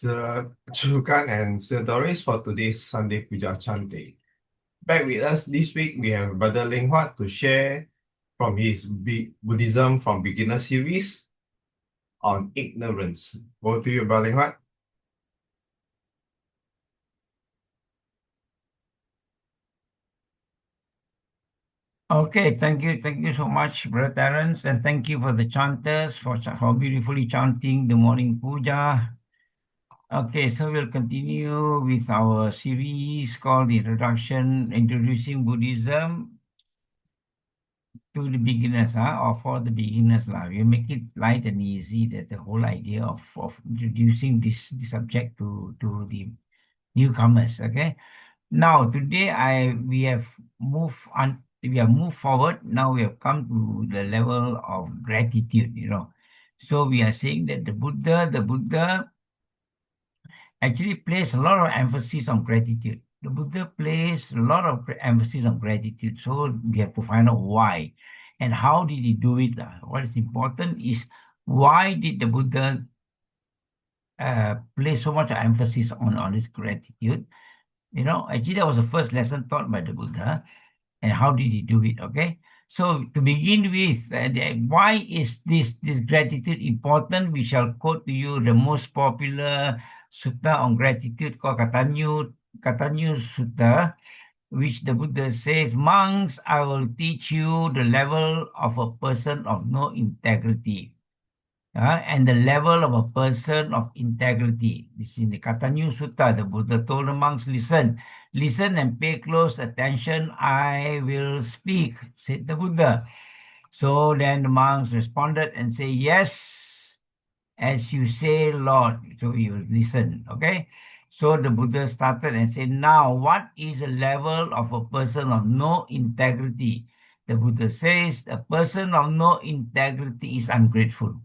𝓤𝓾𝓷𝓭𝓪 and 𝓤𝓷𝓲𝓼 for today's Sunday Pūjā chanting. Back with us this week, we have Brother Leng Huat to share from his Buddhism from Beginner series on ignorance. Over to you, Brother Leng Huat. Okay, thank you so much, Brother Terence, and thank you for the chanters for beautifully chanting the morning puja. Okay, so we'll continue with our series called Introducing Buddhism to the Beginners, or for the beginners. We'll make it light and easy. That's the whole idea of introducing this subject to the newcomers. Okay. Now today we have moved forward. Now we have come to the level of gratitude. So we are saying that the Buddha actually placed a lot of emphasis on gratitude. The Buddha placed a lot of emphasis on gratitude. So we have to find out why and how did he do it. What is important is, why did the Buddha place so much emphasis on this gratitude? Actually, that was the first lesson taught by the Buddha. And how did he do it? Okay. So to begin with, why is this gratitude important? We shall quote to you the most popular sutta on gratitude called Kārtaññu Sutta, which the Buddha says, "Monks, I will teach you the level of a person of no integrity." And the level of a person of integrity. This is in the Kārtaññu Sutta. The Buddha told the monks, listen and pay close attention. I will speak, said the Buddha. So then the monks responded and say, yes, as you say, Lord. So we will listen, okay? So the Buddha started and said, now, what is the level of a person of no integrity? The Buddha says, a person of no integrity is ungrateful.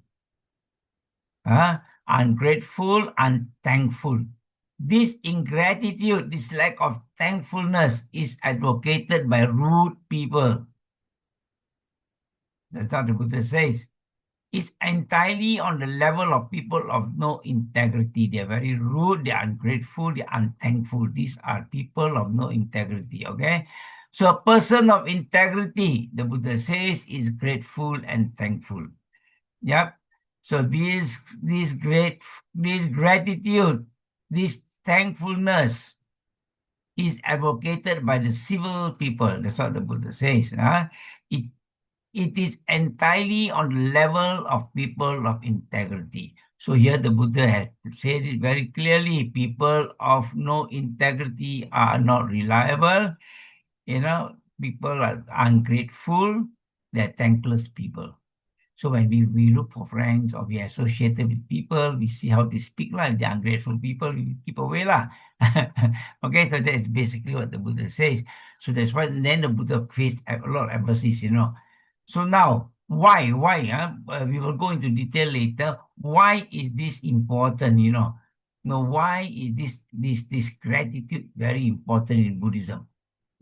Ungrateful, unthankful. This ingratitude, this lack of thankfulness is advocated by rude people. That's what the Buddha says. It's entirely on the level of people of no integrity. They're very rude, they're ungrateful, they're unthankful. These are people of no integrity, okay? So a person of integrity, the Buddha says, is grateful and thankful. Yep. So this gratitude, this thankfulness is advocated by the civil people. That's what the Buddha says. It is entirely on the level of people of integrity. So here the Buddha has said it very clearly. People of no integrity are not reliable. People are ungrateful. They're thankless people. So when we look for friends or we are associated with people, we see how they speak. If they're ungrateful people, we keep away. Okay, so that's basically what the Buddha says. So that's why then the Buddha placed a lot of emphasis, So now, why? We will go into detail later. Why is this important, why is this gratitude very important in Buddhism?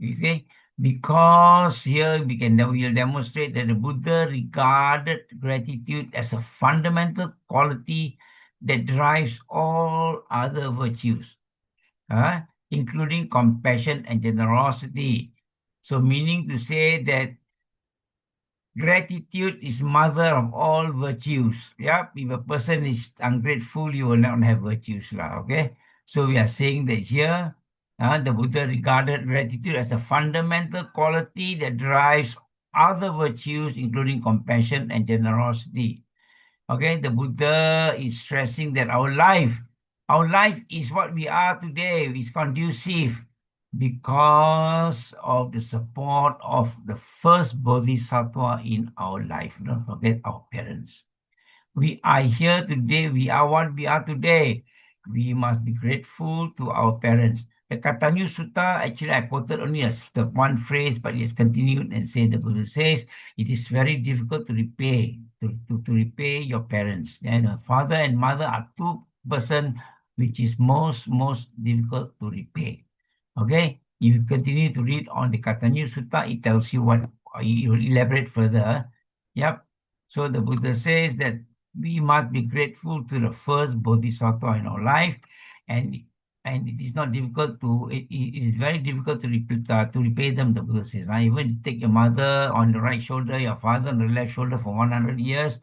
Okay? Because here we'll demonstrate that the Buddha regarded gratitude as a fundamental quality that drives all other virtues, including compassion and generosity. So meaning to say that gratitude is mother of all virtues. Yeah, if a person is ungrateful, you will not have virtues. Okay? So we are saying that here, the Buddha regarded gratitude as a fundamental quality that drives other virtues, including compassion and generosity. Okay, the Buddha is stressing that our life is what we are today, is conducive because of the support of the first bodhisattva in our life. Don't forget our parents. We are here today. We are what we are today. We must be grateful to our parents. The Kārtaññu Sutta, actually I quoted only the one phrase, but it's continued and said, the Buddha says, it is very difficult to repay, to repay your parents. And father and mother are two persons which is most difficult to repay. Okay, if you continue to read on the Kārtaññu Sutta, it tells you what, you will elaborate further. Yep. So the Buddha says that we must be grateful to the first Bodhisattva in our life, and it is not difficult to, it is very difficult to repay them, the Buddha says. Even if you take your mother on the right shoulder, your father on the left shoulder for 100 years,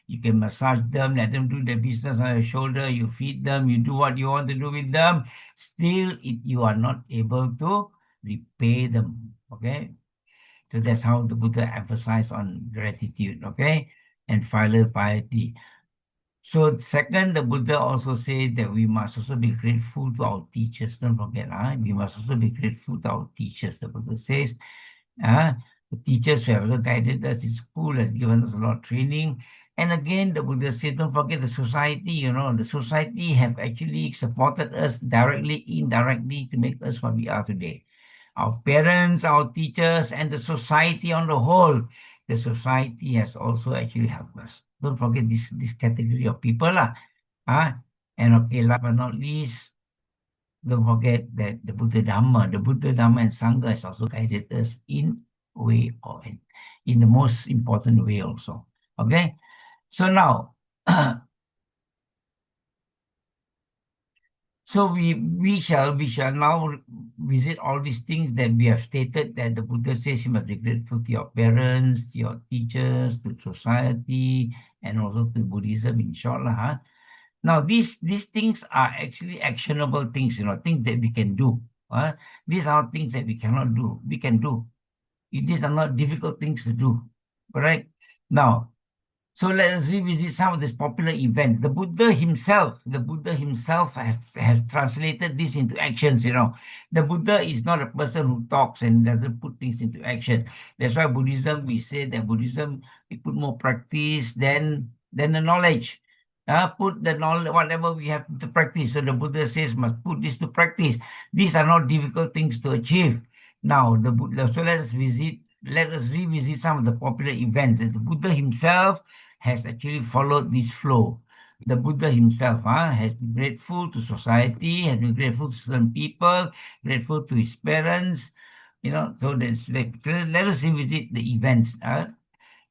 you can massage them, let them do their business on your shoulder, you feed them, you do what you want to do with them, still you are not able to repay them, okay? So that's how the Buddha emphasized on gratitude, okay? And filial piety. So second, the Buddha also says that we must also be grateful to our teachers. Don't forget, we must also be grateful to our teachers. The Buddha says, the teachers who have also guided us in school, has given us a lot of training. And again, the Buddha says, don't forget the society, the society have actually supported us directly, indirectly to make us what we are today. Our parents, our teachers, and the society on the whole. The society has also actually helped us. Don't forget this category of people. And okay, last but not least, don't forget that the Buddha Dhamma and Sangha has also guided us in a way or in the most important way also. Okay? So now, so we shall now visit all these things that we have stated, that the Buddha says you must be grateful to your parents, to your teachers, to society, and also to Buddhism, in short. Now, these things are actually actionable things, things that we can do. These are things that we cannot do. We can do. These are not difficult things to do. Correct? Now, so let us revisit some of these popular events. The Buddha himself has translated this into actions. The Buddha is not a person who talks and doesn't put things into action. That's why Buddhism, we say that Buddhism, we put more practice than the knowledge. Put the knowledge, whatever we have to practice. So the Buddha says, must put this to practice. These are not difficult things to achieve. Now, so let us revisit some of the popular events that the Buddha himself has actually followed this flow. The Buddha himself has been grateful to society, has been grateful to some people, grateful to his parents, so let us revisit the events.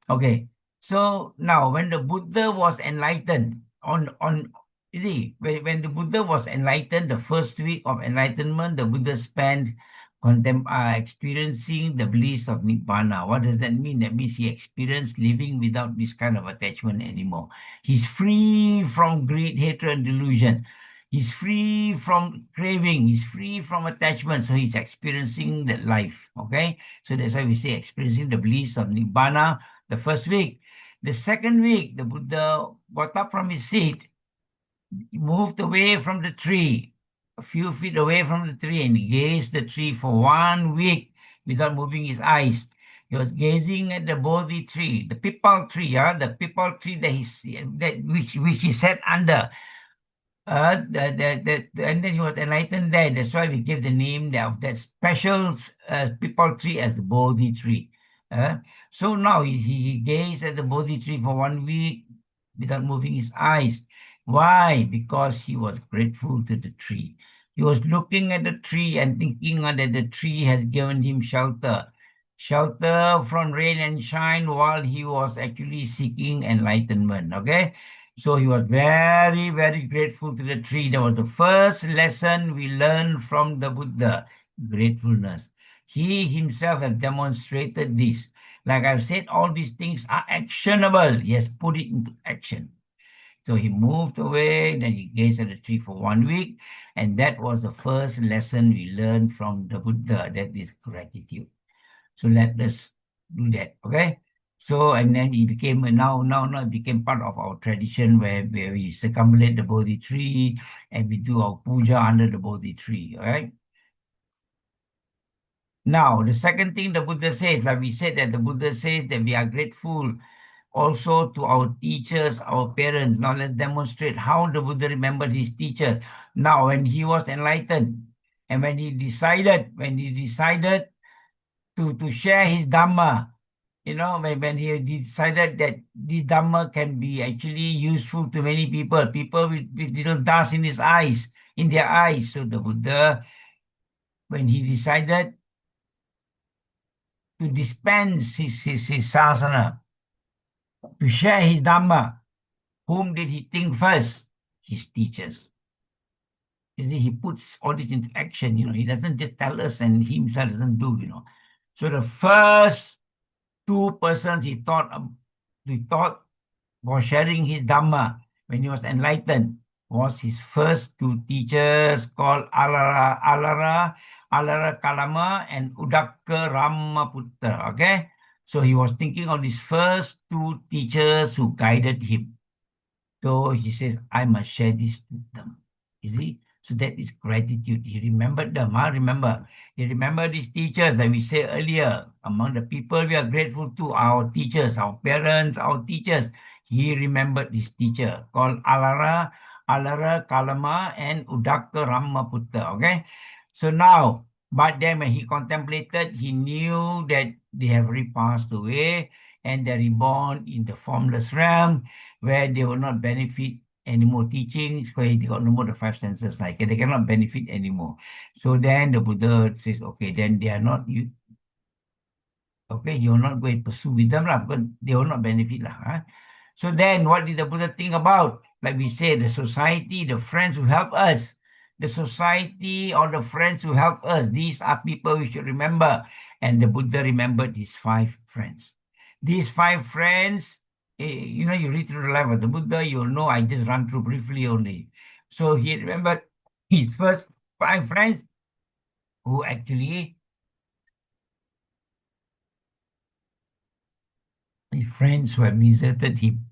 Okay, so now when the Buddha was enlightened, you see, when the Buddha was enlightened, the first week of enlightenment, the Buddha spent experiencing the bliss of Nibbana. What does that mean? That means he experienced living without this kind of attachment anymore. He's free from greed, hatred, and delusion. He's free from craving. He's free from attachment. So he's experiencing that life. Okay? So that's why we say experiencing the bliss of Nibbana the first week. The second week, the Buddha got up from his seat, moved away from the tree, a few feet away from the tree, and gazed the tree for 1 week without moving his eyes. He was gazing at the Bodhi tree, the Pipal tree, the Pipal tree which he sat under. And then he was enlightened there. That's why we give the name of that special Pipal tree as the Bodhi tree. So now he gazed at the Bodhi tree for 1 week without moving his eyes. Why? Because he was grateful to the tree. He was looking at the tree and thinking that the tree has given him shelter from rain and shine while he was actually seeking enlightenment. Okay? So he was very, very grateful to the tree. That was the first lesson we learned from the Buddha, gratefulness. He himself has demonstrated this. Like I've said, all these things are actionable. He has put it into action. So he moved away, then he gazed at the tree for 1 week, and that was the first lesson we learned from the Buddha, that is gratitude. So let us do that, okay? So, and then it became, now it became part of our tradition where we circumambulate the Bodhi tree and we do our puja under the Bodhi tree, all right? Now, the second thing the Buddha says, like we said, that the Buddha says that we are grateful also to our teachers, our parents. Now let's demonstrate how the Buddha remembered his teachers. Now, when he was enlightened and when he decided to share his Dhamma, when he decided that this Dhamma can be actually useful to many people with little dust in their eyes. So the Buddha, when he decided to dispense his sasana, to share his Dhamma, whom did he think first? His teachers. You see, he puts all this into action, he doesn't just tell us and he himself doesn't do, So the first two persons he thought was sharing his Dhamma when he was enlightened was his first two teachers called 𝓤𝓷𝓲𝓼𝓷 and 𝓤𝓷𝓾𝓷𝓭𝓪. Okay, so he was thinking of these first two teachers who guided him. So he says, I must share this with them. You see? So that is gratitude. He remembered them. Remember. He remembered these teachers that we said earlier. Among the people we are grateful to, our teachers, our parents, our teachers. He remembered this teacher called 𝓤𝓷𝓲𝓼𝓷 and 𝓤𝓷𝓾𝓷𝓭𝓪. Okay? So now, but then when he contemplated, he knew that they have repassed away and they're reborn in the formless realm where they will not benefit any more teachings, where they got no more the five senses, like they cannot benefit anymore. So then the Buddha says, okay, then they are not you. Okay, you will not go and pursue with them lah, because they will not benefit lah. Huh? So then, what did the Buddha think about? Like we say, the society, the friends who help us, the society or the friends who help us. These are people we should remember. And the Buddha remembered his five friends. These five friends, you read through the life of the Buddha, you'll know I just run through briefly only. So he remembered his first five friends who actually, his friends who have deserted him.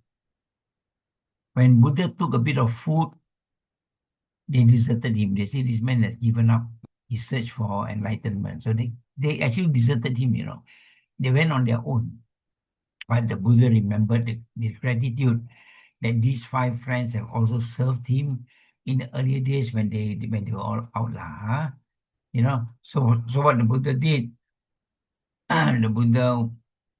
When Buddha took a bit of food, they deserted him. They say this man has given up his search for enlightenment. So they actually deserted him, They went on their own. But the Buddha remembered the gratitude that these five friends have also served him in the earlier days when they were all out. So what the Buddha did, the Buddha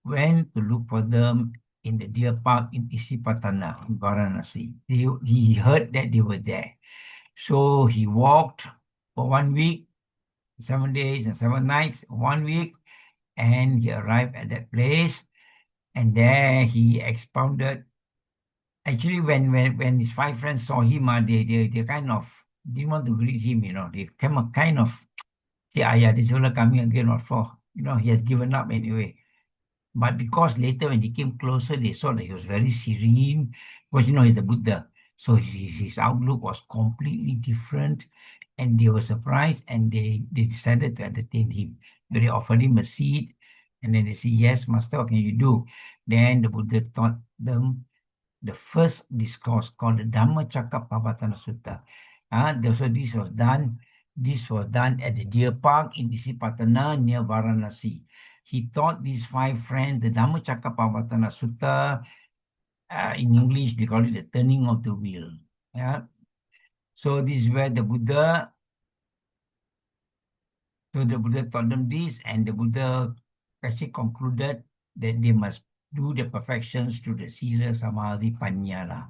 went to look for them in the deer park in Isipatana, in Varanasi. He heard that they were there. So he walked for 1 week, 7 days and 7 nights, 1 week, and he arrived at that place. And there he expounded. Actually, when his five friends saw him, they kind of didn't want to greet him, They came a kind of say, yeah, this fellow coming again, what for? He has given up anyway. But because later when he came closer, they saw that he was very serene, because, he's the Buddha. So his outlook was completely different, and they were surprised, and they decided to entertain him. So they offered him a seat, and then they said, yes, master, what can you do? Then the Buddha taught them the first discourse called the Dhamma Cakkappavattana Sutta. So this was done at the deer park in Isipatana near Varanasi. He taught these five friends the Dhamma Cakkappavattana Sutta. In English, they call it the turning of the wheel. Yeah. So this is where the Buddha taught them this, and the Buddha actually concluded that they must do the perfections to the Sila, Samadhi, Panya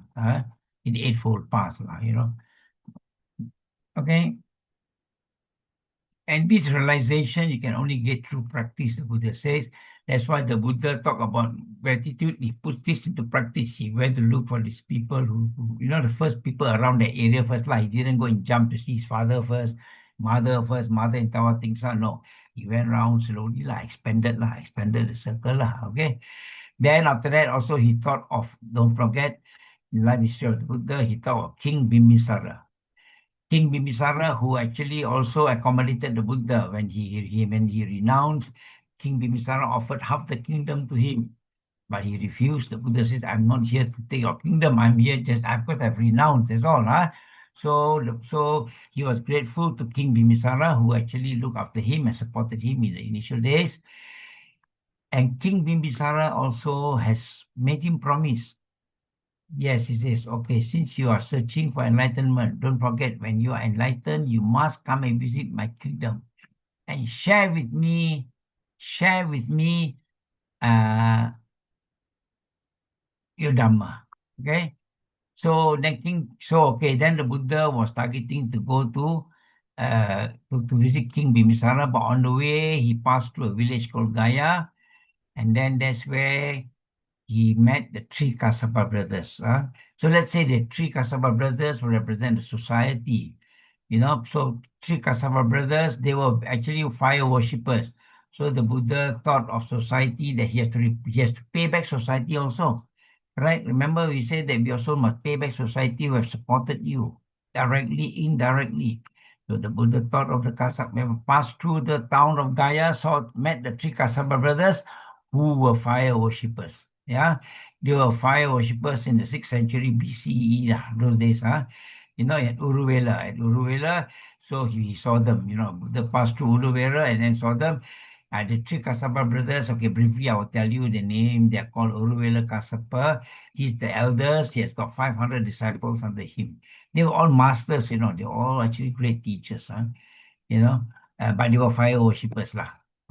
in the Eightfold Path Okay. And this realization you can only get through practice, the Buddha says. That's why the Buddha talk about gratitude. He puts this into practice. He went to look for these people who the first people around the area first. He didn't go and jump to see his father first, mother in Tawatingsa. No, he went around slowly, expanded the circle. Okay. Then after that, also he thought of, don't forget, in life history of the Buddha, he thought of King Bimbisara. King Bimbisara, who actually also accommodated the Buddha when he renounced. King Bimbisara offered half the kingdom to him, but he refused. The Buddha says, I'm not here to take your kingdom. I'm here because I've renounced, that's all. So he was grateful to King Bimbisara, who actually looked after him and supported him in the initial days. And King Bimbisara also has made him promise. Yes, he says, okay, since you are searching for enlightenment, don't forget, when you are enlightened, you must come and visit my kingdom and share with me your Dhamma. Okay? So then the Buddha was targeting to go to visit King Bimbisara, but on the way he passed through a village called Gaya, and then that's where he met the three Kassapa brothers. So let's say the three Kassapa brothers represent the society. So three Kassapa brothers, they were actually fire worshippers. So the Buddha thought of society that he has to pay back society also. Right? Remember we said that we also must pay back society who have supported you, directly, indirectly. So the Buddha thought of the Kassapa, passed through the town of Gaya, met the three Kassapa brothers who were fire worshippers. Yeah, they were fire worshippers in the 6th century BCE, those days. At Užuvela. So he saw them, Buddha passed through Užuvela and then saw them. The three Kassapa brothers, okay, briefly I will tell you the name. They are called Užuvela Kassapa. He's the eldest. He has got 500 disciples under him. They were all masters, they were all actually great teachers, but they were fire worshippers,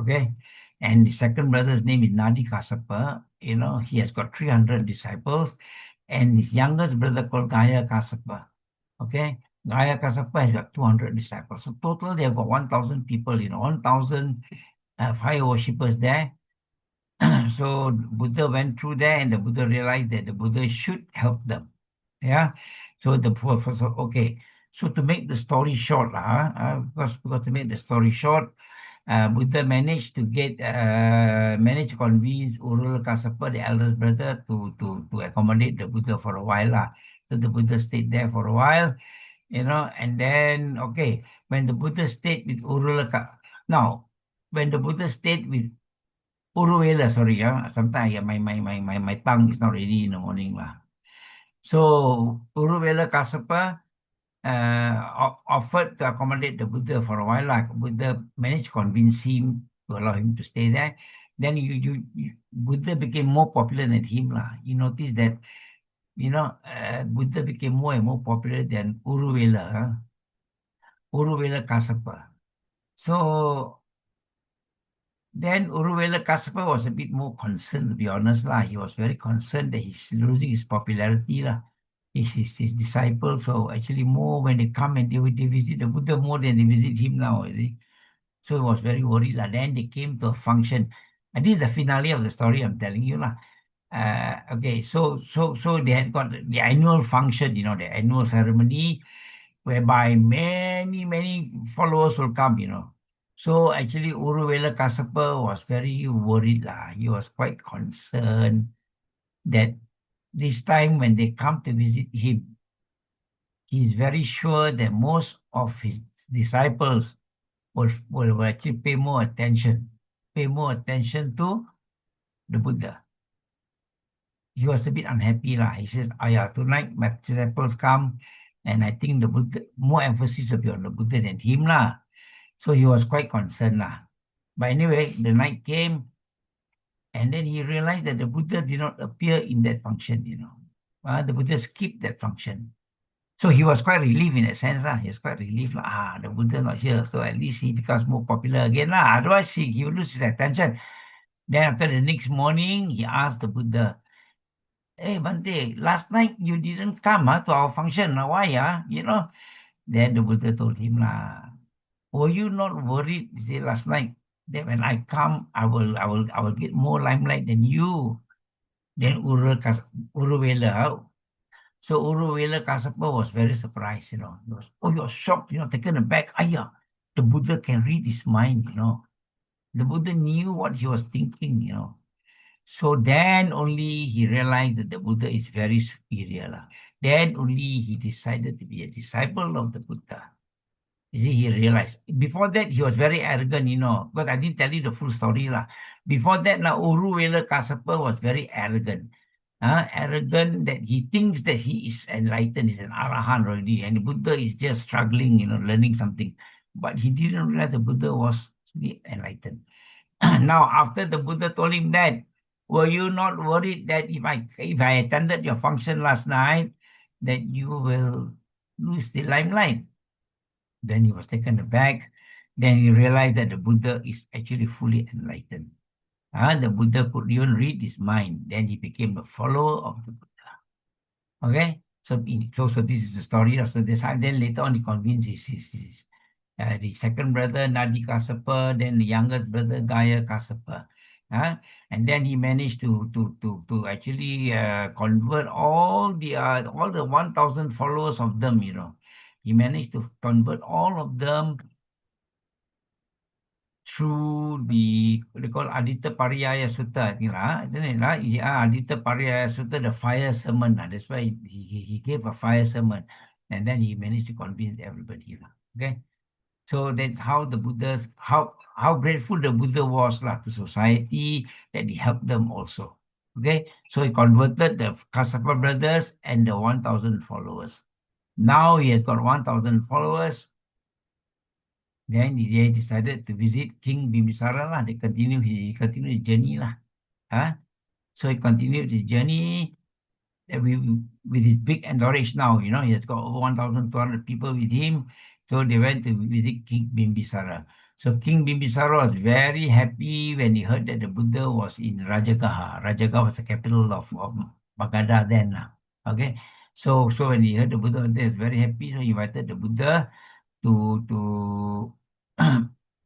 okay? And the second brother's name is Nadi Kassapa. He has got 300 disciples. And his youngest brother called Gaya Kassapa. Okay? Gaya Kassapa has got 200 disciples. So total, they have got 1,000 people, 1,000 fire worshippers there. So Buddha went through there and the Buddha realized that the Buddha should help them. Yeah? So the professor, okay. So to make the story short, because to make the story short, Buddha managed to convince Užuvela Kassapa, the eldest brother, to accommodate the Buddha for a while. So the Buddha stayed there for a while, and then, okay, when the Buddha stayed with when the Buddha stayed with Užuvela, sorry, sometimes my tongue is not ready in the morning. So Užuvela Kassapa offered to accommodate the Buddha for a while. Buddha managed to convince him to allow him to stay there. Then Buddha became more popular than him. You notice that, Buddha became more and more popular than Užuvela Kassapa. So then Užuvela Kassapa was a bit more concerned, to be honest. He was very concerned that he's losing his popularity. His disciples, so actually more when they come and they visit the Buddha more than they visit him now, you see. So he was very worried. Then they came to a function. And this is the finale of the story I'm telling you. Okay, so they had got the annual function, the annual ceremony, whereby many followers will come, So actually Užuvela Kassapa was very worried. He was quite concerned that this time when they come to visit him, he's very sure that most of his disciples will actually pay more attention to the Buddha. He was a bit unhappy. He says, tonight my disciples come and I think the Buddha, more emphasis will be on the Buddha than him. So he was quite concerned. But anyway, the night came, and then he realized that the Buddha did not appear in that function, the Buddha skipped that function. So he was quite relieved in a sense. He was quite relieved. The Buddha not here. So at least he becomes more popular again. Otherwise, he would lose his attention. Then after the next morning, he asked the Buddha, "Hey, Bante, last night you didn't come to our function. Why? Then the Buddha told him, were you not worried, last night, that when I come, I will get more limelight than you?" Then Užuvela Kassapa was very surprised, He was, he was shocked, taken aback. The Buddha can read his mind, The Buddha knew what he was thinking, So then only he realized that the Buddha is very superior. Then only he decided to be a disciple of the Buddha. You see, he realized. Before that, he was very arrogant, but I didn't tell you the full story. Before that, Užuvela Kassapa was very arrogant. Arrogant that he thinks that he is enlightened, he's an arahant already, and the Buddha is just struggling, learning something. But he didn't realize the Buddha was enlightened. Now, after the Buddha told him that, were you not worried that if I attended your function last night, that you will lose the limelight? Then he was taken aback. Then he realized that the Buddha is actually fully enlightened. The Buddha could even read his mind. Then he became a follower of the Buddha. Okay? So this is the story. So then later on he convinced the second brother, Nadi Kassapa, then the youngest brother, Gaya Kassapa. And then he managed to actually convert all the 1,000 followers of them. He managed to convert all of them through they call 𝓤𝓷𝓲𝓷𝓷 Sutta, I think isn't it? 𝓤𝓷𝓷𝓲𝓷 Sutta, the fire sermon. That's why he gave a fire sermon, and then he managed to convince everybody. Okay, so that's how the Buddha's how grateful the Buddha was to society that he helped them also. Okay, so he converted the Kassapa brothers and the 1,000 followers. Now he has got 1,000 followers. Then they decided to visit King Bimbisara lah. He continued his journey lah. So he continued his journey with his big entourage now. He has got over 1,200 people with him. So they went to visit King Bimbisara. So King Bimbisara was very happy when he heard that the Buddha was in 𝓤𝓷𝓲. 𝓤𝓷𝓲 was the capital of Magadha then. Okay. So when he heard the Buddha was there, he was very happy. So he invited the Buddha to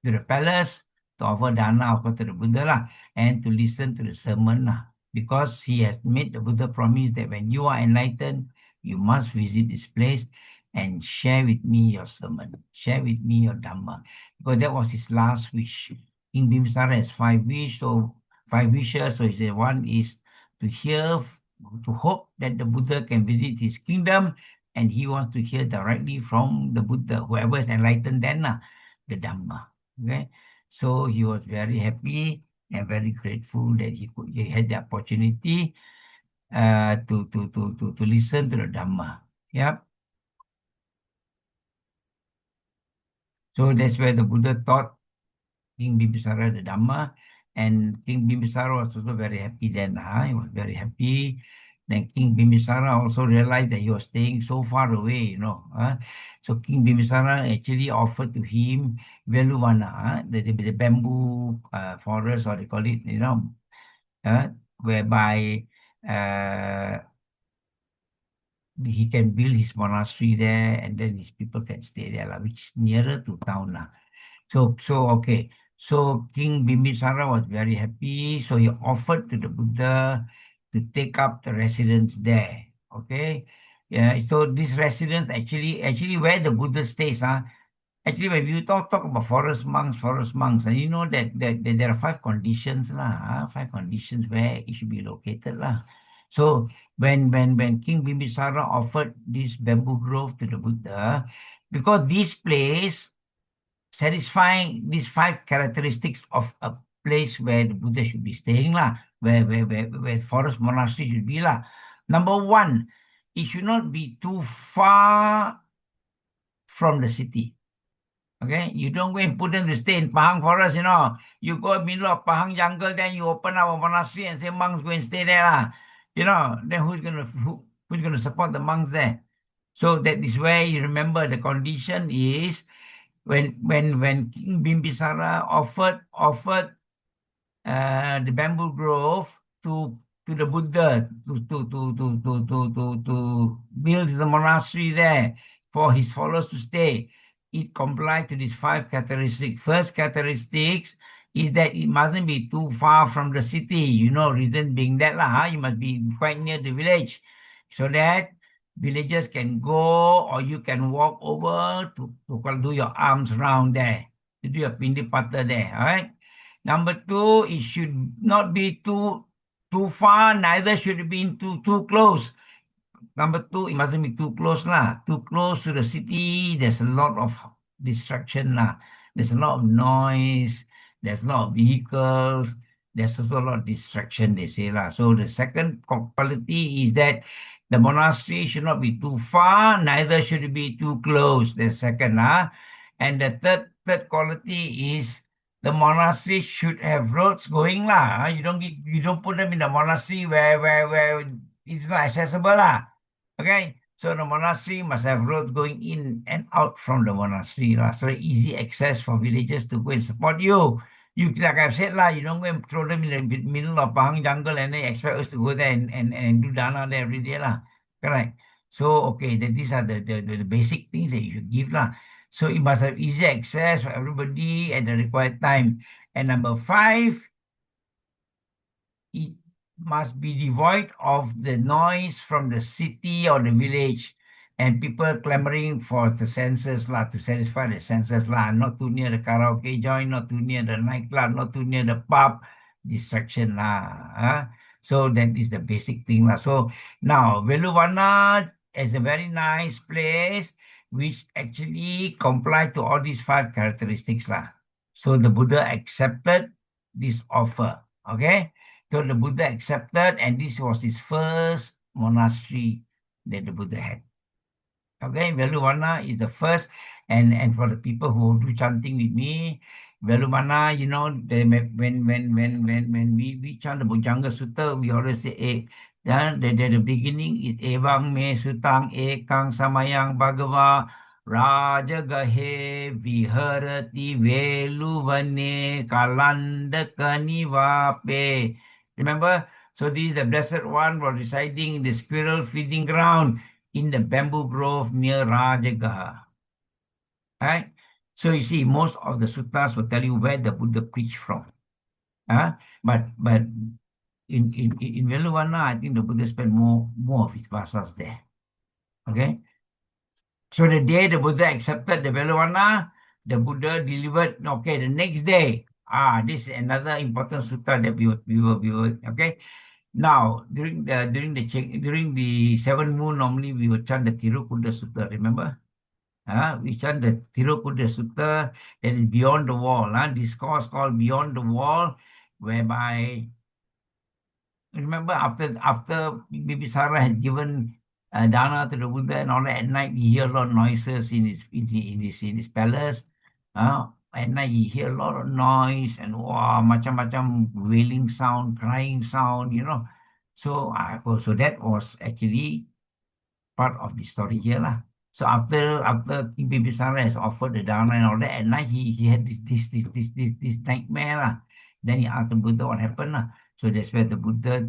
to the palace to offer dana to the Buddha and to listen to the sermon because he has made the Buddha promise that when you are enlightened, you must visit this place and share with me your sermon, share with me your Dhamma, because that was his last wish. King Bimbisara has 5 wishes, so he said one is to hope that the Buddha can visit his kingdom, and he wants to hear directly from the Buddha, whoever is enlightened then, the Dhamma. Okay, so he was very happy and very grateful that he had the opportunity to listen to the Dhamma. Yep. So that's where the Buddha taught King Bimbisara the Dhamma, and King Bimbisara was also very happy then. He was very happy. Then King Bimbisara also realized that he was staying so far away, So King Bimbisara actually offered to him 𝓤𝓷𝓲𝓼𝓷, the bamboo forest, or they call it, whereby he can build his monastery there, and then his people can stay there, which is nearer to town. So okay. So King Bimbisara was very happy. So he offered to the Buddha to take up the residence there. Okay. Yeah. So this residence actually where the Buddha stays. Actually, when you talk about forest monks, and you know that there are 5 conditions 5 conditions where it should be located So when King Bimbisara offered this bamboo grove to the Buddha, because this place satisfying these 5 characteristics of a place where the Buddha should be staying where forest monastery should be Number 1, it should not be too far from the city. Okay, you don't go and put them to stay in Pahang forest, You go in the middle of Pahang jungle, then you open up a monastery and say monks go and stay there, Then who's gonna support the monks there? So that is where you remember the condition is when King Bimbisara offered the bamboo grove to the Buddha to build the monastery there for his followers to stay. It complied to these 5 characteristics. First characteristics is that it mustn't be too far from the city. Reason being that you must be quite near the village, so that villagers can go, or you can walk over to do your arms round there, to do your pindipata there. All right. Number 2, it should not be too far, neither should it be too close. Number 2, it mustn't be too close Too close to the city, there's a lot of distraction There's a lot of noise. There's a lot of vehicles. There's also a lot of distraction, they say So the second quality is that the monastery should not be too far, neither should it be too close. The second, and the third quality is the monastery should have roads going You don't put them in the monastery where it's not accessible Okay, so the monastery must have roads going in and out from the monastery so easy access for villagers to go and support you. Like I've said you don't go and throw them in the middle of Pahang jungle and then expect us to go there and do dana there every day Correct. So okay, these are the basic things that you should give So it must have easy access for everybody at the required time. And number 5, it must be devoid of the noise from the city or the village and people clamoring for the senses lah, to satisfy the senses lah, not too near the karaoke joint, not too near the nightclub, not too near the pub, distraction lah. So that is the basic thing lah. So now Veluvana is a very nice place which actually comply to all these 5 characteristics lah. So the Buddha accepted this offer. Okay. So the Buddha accepted, and this was his first monastery that the Buddha had. Okay, Veluvana is the first, and for the people who do chanting with me, Veluvana, when we chant the Bujanga Sutta, we always say, the beginning is Evang me sutang ekang samayang bhagava rajagahe viharati veluvane 𝓤𝓾𝓷𝓭𝓪. Remember? So this is the Blessed One was residing in the squirrel feeding ground in the bamboo grove near Rajagaha. Right? So you see, most of the suttas will tell you where the Buddha preached from. But in Veluvana, I think the Buddha spent more of his vasas there. Okay? So the day the Buddha accepted the Veluvana, the Buddha delivered, okay, the next day. This is another important sutta that we will, okay? Now, during the 7 moon, normally we would chant the 𝓤𝓾𝓷𝓬𝓷 Sutta, remember? We chant the 𝓤𝓾𝓷𝓬𝓷 Sutta that is beyond the wall. Discourse called Beyond the Wall, whereby, remember, after Bibisara had given dana to the Buddha and all that, at night he hear a lot of noises in his palace. At night you hear a lot of noise and macam-macam wailing sound, crying sound, So, so that was actually part of the story here lah. So after King Bibisara has offered the dana and all that, at night he had this nightmare lah. Then he asked the Buddha what happened lah. So that's where the Buddha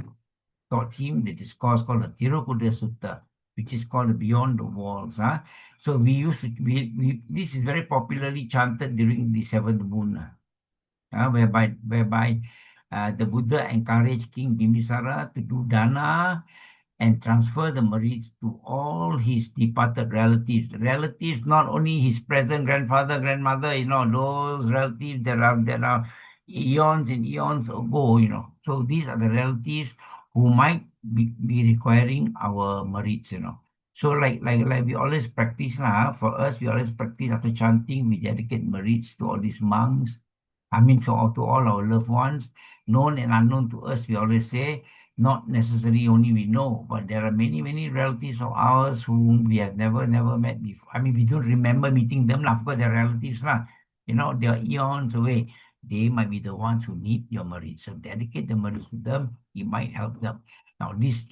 taught him the discourse called the 𝓤𝓾𝓷𝓬𝓷 Sutta, which is called Beyond the Walls. So this is very popularly chanted during the 7th moon, whereby the Buddha encouraged King Bimbisara to do dana and transfer the merits to all his departed relatives. Relatives, not only his present grandfather, grandmother, those relatives that are eons and eons ago, So these are the relatives who might be requiring our merits, So like we always practice for us, we always practice after chanting, we dedicate merits to all these monks. So to all our loved ones, known and unknown to us, we always say, not necessarily only we know, but there are many, many relatives of ours whom we have never met before. We don't remember meeting them, of course, they're relatives, they are eons away. They might be the ones who need your merits. So dedicate the merits to them, it might help them. Now, this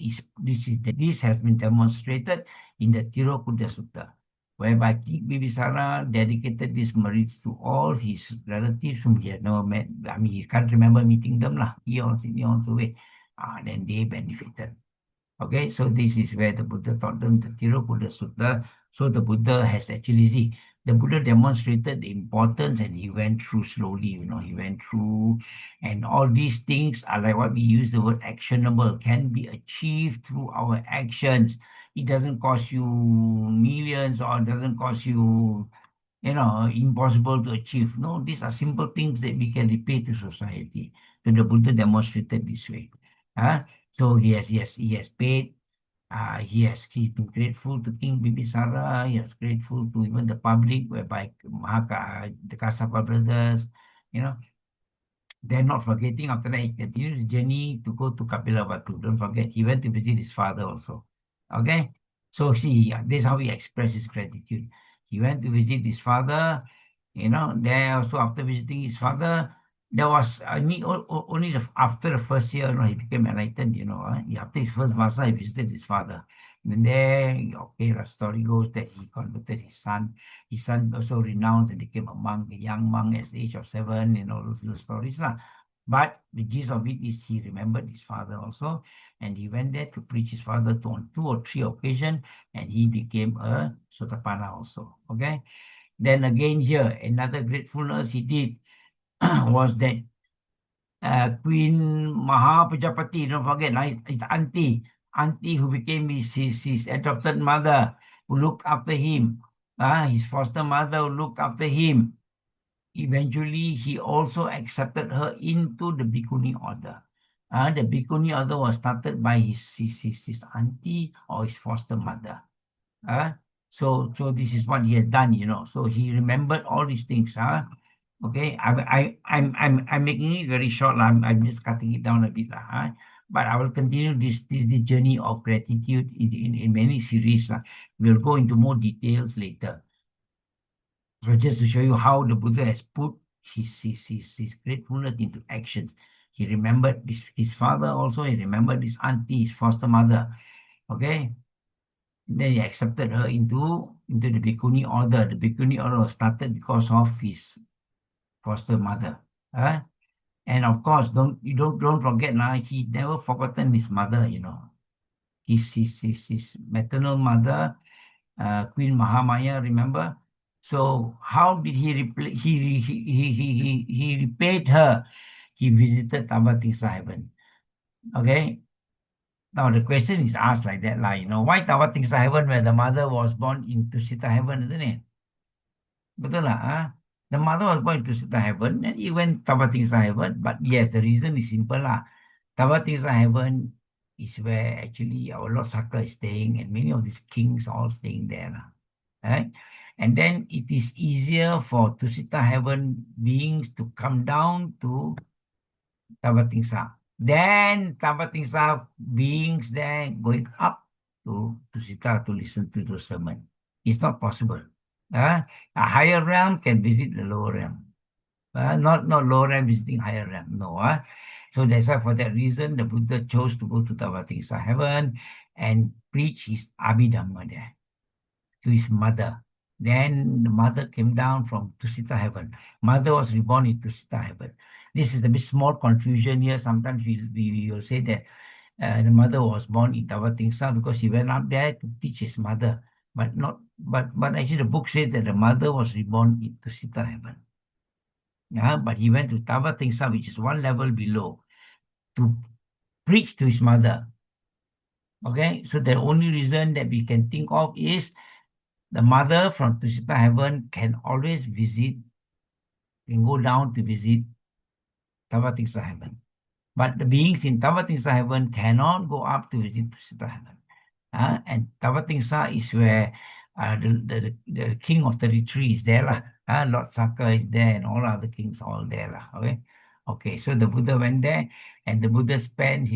has been demonstrated in the 𝓤𝓾𝓷𝓬𝓷 Sutta, whereby King Bibisara dedicated these merits to all his relatives whom he had never met. He can't remember meeting them, eons away. Then they benefited. Okay, so this is where the Buddha taught them the 𝓤𝓾𝓷𝓬𝓷 Sutta. So the Buddha has actually, the Buddha demonstrated the importance and he went through slowly, he went through, and all these things are like what we use the word actionable, can be achieved through our actions. It doesn't cost you millions or doesn't cost you, impossible to achieve. No, these are simple things that we can repay to society. So the Buddha demonstrated this way. So he has paid. He's been grateful to King Bibisara. He was grateful to even the public, whereby the Kasapa brothers, they're not forgetting. After that, he continued the journey to go to Kapilavatthu. Don't forget, he went to visit his father also. Okay, so see, this is how he expressed his gratitude. He went to visit his father. There also after visiting his father, there was only after the first year, he became enlightened. After his first vasa, he visited his father. And there, the story goes that he converted his son. His son also renounced and became a monk, a young monk at the age of 7, all those stories. But the gist of it is he remembered his father also, and he went there to preach his father on 2 or 3 occasions, and he became a Sotapanna also. Okay. Then again here, another gratefulness he did was that Queen Mahapajapati, don't forget, his auntie who became his adopted mother, who looked after him, his foster mother who looked after him. Eventually, he also accepted her into the Bhikkhuni order. The Bhikkhuni order was started by his auntie or his foster mother. So this is what he had done, So he remembered all these things. Okay, I'm making it very short. I'm just cutting it down a bit. But I will continue this journey of gratitude in many series. We'll go into more details later. So just to show you how the Buddha has put his gratefulness into actions. He remembered his father also. He remembered his auntie, his foster mother. Okay. Then he accepted her into the Bhikkhuni order. The Bhikkhuni order was started because of his foster mother. And of course, don't forget now, he never forgotten his mother, His maternal mother, Queen Mahamaya, remember? So how did he he repaid her? He visited Tabatingsa heaven. Okay. Now the question is asked like that, why Tabatingsa heaven where the mother was born into Sita heaven, isn't it? Betul lah. The mother was born into Sita heaven and he went Tabatingsa heaven. But yes, the reason is simple lah. Tabatingsa heaven is where actually our Lord Saka is staying and many of these kings are all staying there. Right? And then it is easier for Tusita heaven beings to come down to Tabatingsa. Then Tabatingsa beings there going up to Tusita to listen to the sermon. It's not possible. A higher realm can visit the lower realm. Not lower realm visiting higher realm. No. So that's why for that reason, the Buddha chose to go to Tabatingsa heaven and preach his Abhidhamma there to his mother. Then the mother came down from Tusita heaven. Mother was reborn in Tusita heaven. This is a bit small confusion here. Sometimes we will say that the mother was born in Tabatingsa because he went up there to teach his mother. But actually the book says that the mother was reborn in Tusita heaven. But he went to Tabatingsa, which is one level below, to preach to his mother. Okay, so the only reason that we can think of is the mother from Tusita heaven can always can go down to visit Tabatingsa heaven. But the beings in Tabatingsa heaven cannot go up to visit Tusita heaven. And Tabatingsa is where the king of 33 is there. Lord Saka is there and all other kings are all there. Okay, so the Buddha went there and the Buddha spent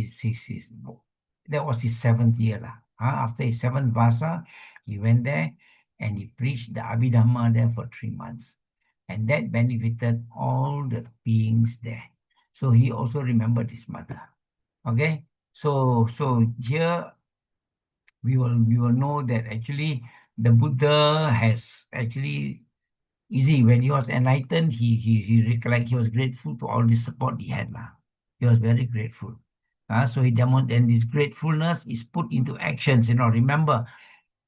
that was his 7th year. After his 7th Vasa, he went there and he preached the Abhidhamma there for 3 months. And that benefited all the beings there. So he also remembered his mother. Okay, so here we will know that actually the Buddha has actually, when he was enlightened, he was grateful to all the support he had. He was very grateful. So he demonstrated, and this gratefulness is put into actions. Remember,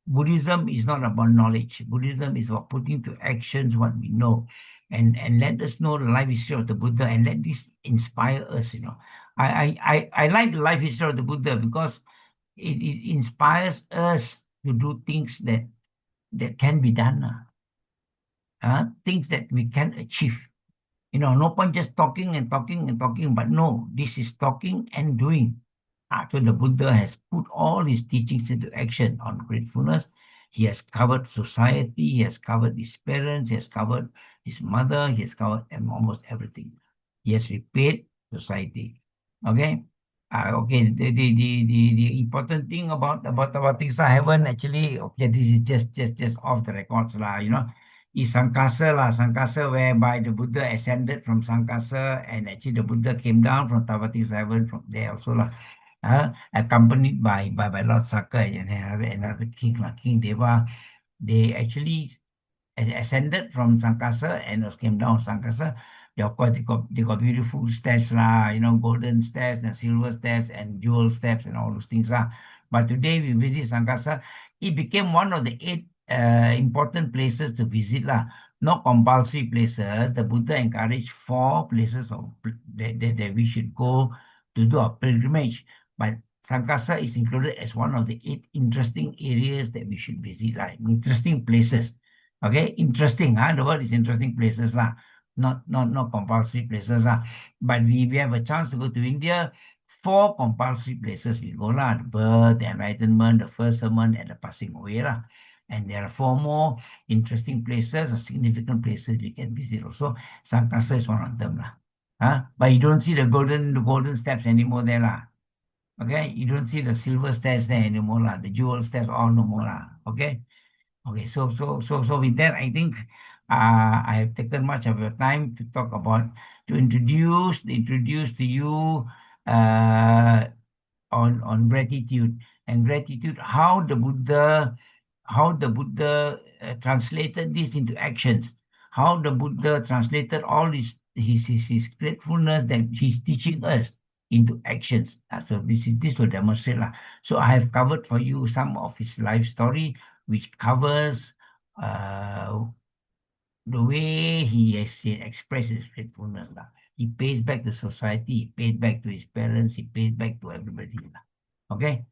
Buddhism is not about knowledge. Buddhism is about putting into actions what we know. And let us know the life history of the Buddha and let this inspire us. I like the life history of the Buddha because it inspires us to do things that can be done. Things that we can achieve. No point just talking and talking and talking, but no, this is talking and doing. So the Buddha has put all his teachings into action on gratefulness. He has covered society, he has covered his parents, he has covered his mother, he has covered almost everything. He has repaid society. Okay. Okay. The important thing about Tabatingsa heaven actually, okay, this is just off the records is Sankasa whereby the Buddha ascended from Sankasa and actually the Buddha came down from Tabatingsa heaven from there also accompanied by Lord Saka and another king, King Deva. They actually ascended from Sankasa and came down Sankasa. Of course, they got beautiful steps, golden steps and silver steps and jewel steps and all those things. But today we visit Sankasa. It became one of the 8 important places to visit. not compulsory places. The Buddha encouraged 4 places that we should go to do a pilgrimage. But Sankasa is included as one of the 8 interesting areas that we should visit, like interesting places. Okay, interesting, huh? The word is interesting places, lah. Not compulsory places, lah. But we have a chance to go to India. 4 compulsory places we go, lah. The birth, the enlightenment, the first sermon, and the passing away, lah. And there are 4 more interesting places or significant places we can visit also. Sankasa is one of them, lah. But you don't see the golden steps anymore there, lah. Okay, you don't see the silver stairs there anymore, lah. The jewel stairs all no more, lah. Okay. Okay, so with that, I think I have taken much of your time to talk about, to introduce to you uh, on gratitude, and gratitude, how the Buddha translated this into actions, how the Buddha translated all his gratefulness that he's teaching us into actions. So this will demonstrate lah. So I have covered for you some of his life story, which covers the way he has expressed his gratefulness lah. He pays back to society, he pays back to his parents, he pays back to everybody lah. Okay.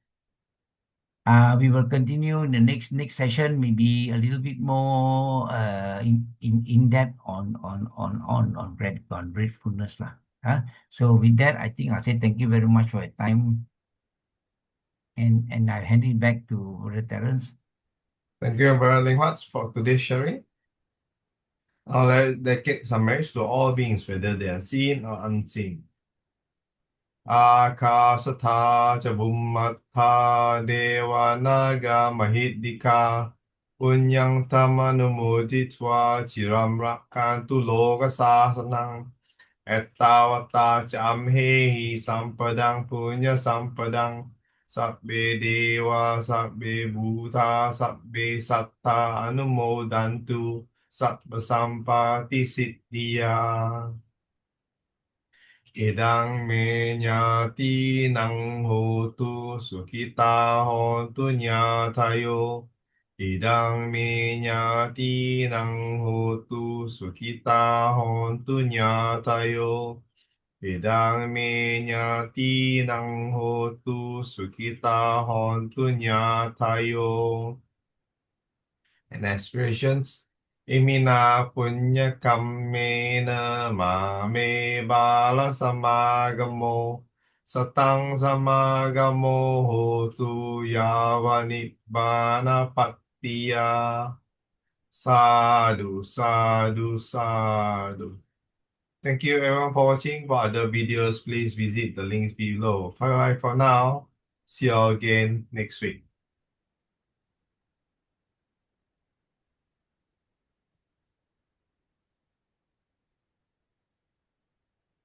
We will continue in the next session, maybe a little bit more in depth on gratefulness lah. So with that, I think I'll say thank you very much for your time, and I hand it back to Brother Terence. Thank you, Brother Leng Huat, for today's sharing. I'll dedicate some marriage to all beings, whether they are seen or unseen. Akasatha ca bhummatha devanaga mahiddhika punyang tamanumuditva chiram rakkantu loka sasanang ettavata ca amhehi sampadang punya sampadang sabbe deva sabbe bhuta sabbe satta anumodantu sabba sampati siddhya. Idang me nyati nang hotu sukita hontu nyatayo. Idang me nyati nang hotu sukita hontu nyatayo. Idang me nyati nang hotu sukita hontu nyatayo. And aspirations. Imina punya kammena mame bala samagamo satang samagamo hotu yava nibbana pattiya. Sadhu, sadhu, sadhu. Thank you everyone for watching. For other videos, please visit the links below. Bye bye for now. See you all again next week.